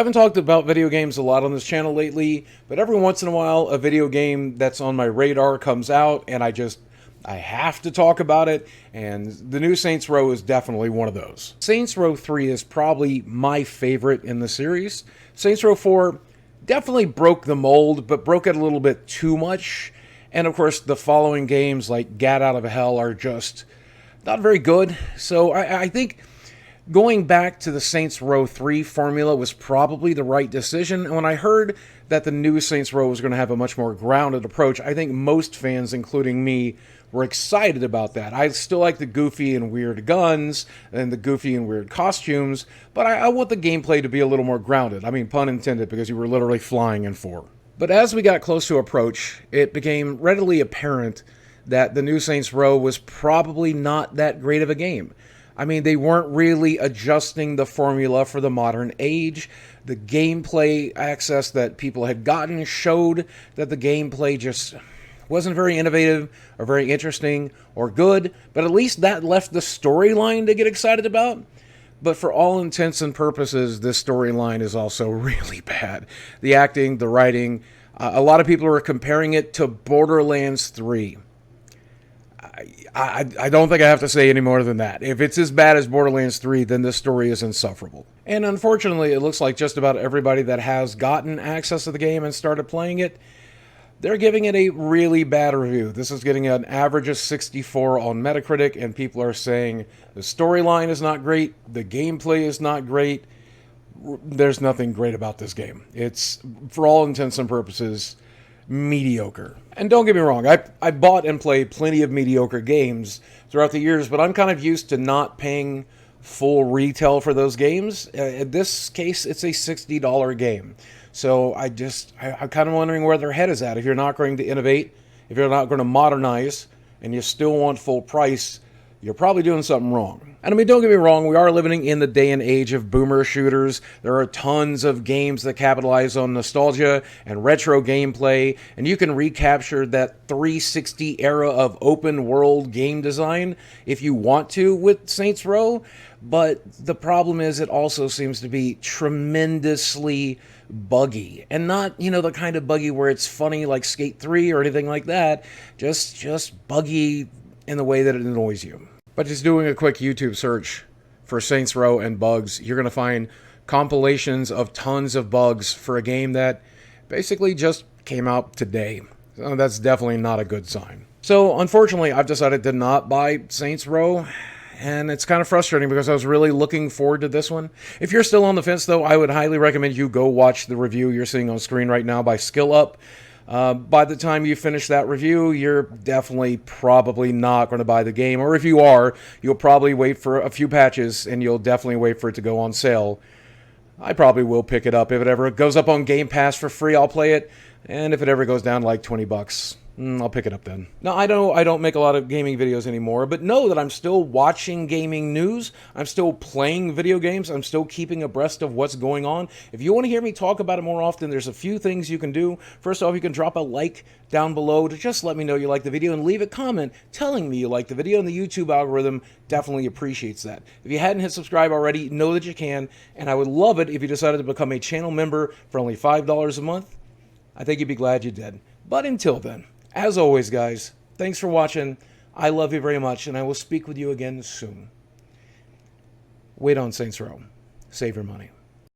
haven't talked about video games a lot on this channel lately, but every once in a while, a video game that's on my radar comes out, and I have to talk about it, and the new Saints Row is definitely one of those. Saints Row 3 is probably my favorite in the series. Saints Row 4 definitely broke the mold, but broke it a little bit too much. And of course, the following games like Gat Out of Hell are just not very good. So I think going back to the Saints Row 3 formula was probably the right decision. And when I heard that the new Saints Row was going to have a much more grounded approach, I think most fans, including me, were excited about that. I still like the goofy and weird guns and the goofy and weird costumes, but I want the gameplay to be a little more grounded. I mean, pun intended, because you were literally flying in 4. But as we got close to approach, it became readily apparent that the new Saints Row was probably not that great of a game. I mean, they weren't really adjusting the formula for the modern age. The gameplay access that people had gotten showed that the gameplay just wasn't very innovative or very interesting or good, but at least that left the storyline to get excited about. But for all intents and purposes, this storyline is also really bad. The acting, the writing, a lot of people are comparing it to Borderlands 3. I don't think I have to say any more than that. If it's as bad as Borderlands 3, then this story is insufferable. And unfortunately, it looks like just about everybody that has gotten access to the game and started playing it, they're giving it a really bad review. This is getting an average of 64 on Metacritic, and people are saying the storyline is not great, the gameplay is not great, there's nothing great about this game. It's, for all intents and purposes, mediocre. And don't get me wrong, I bought and played plenty of mediocre games throughout the years, but I'm kind of used to not paying full retail for those games. In this case, it's a $60 game. So I'm kind of wondering where their head is at. If you're not going to innovate, if you're not going to modernize, and you still want full price, you're probably doing something wrong. And I mean, don't get me wrong, we are living in the day and age of boomer shooters. There are tons of games that capitalize on nostalgia and retro gameplay, and you can recapture that 360 era of open world game design if you want to with Saints Row. But the problem is it also seems to be tremendously buggy, and not, the kind of buggy where it's funny like Skate 3 or anything like that. Just buggy in the way that it annoys you. But just doing a quick YouTube search for Saints Row and bugs, you're going to find compilations of tons of bugs for a game that basically just came out today. So that's definitely not a good sign. So unfortunately, I've decided to not buy Saints Row, and it's kind of frustrating because I was really looking forward to this one. If you're still on the fence, though, I would highly recommend you go watch the review you're seeing on screen right now by Skill Up. By the time you finish that review, you're definitely probably not going to buy the game. Or if you are, you'll probably wait for a few patches, and you'll definitely wait for it to go on sale. I probably will pick it up. If it ever goes up on Game Pass for free, I'll play it. And if it ever goes down to like 20 bucks, I'll pick it up then. Now, I know I don't make a lot of gaming videos anymore, but know that I'm still watching gaming news. I'm still playing video games. I'm still keeping abreast of what's going on. If you want to hear me talk about it more often, there's a few things you can do. First off, you can drop a like down below to just let me know you like the video, and leave a comment telling me you like the video, and the YouTube algorithm definitely appreciates that. If you hadn't hit subscribe already, know that you can, and I would love it if you decided to become a channel member for only $5 a month. I think you'd be glad you did. But until then, as always, guys, thanks for watching. I love you very much, and I will speak with you again soon. Wait on Saints Row. Save your money.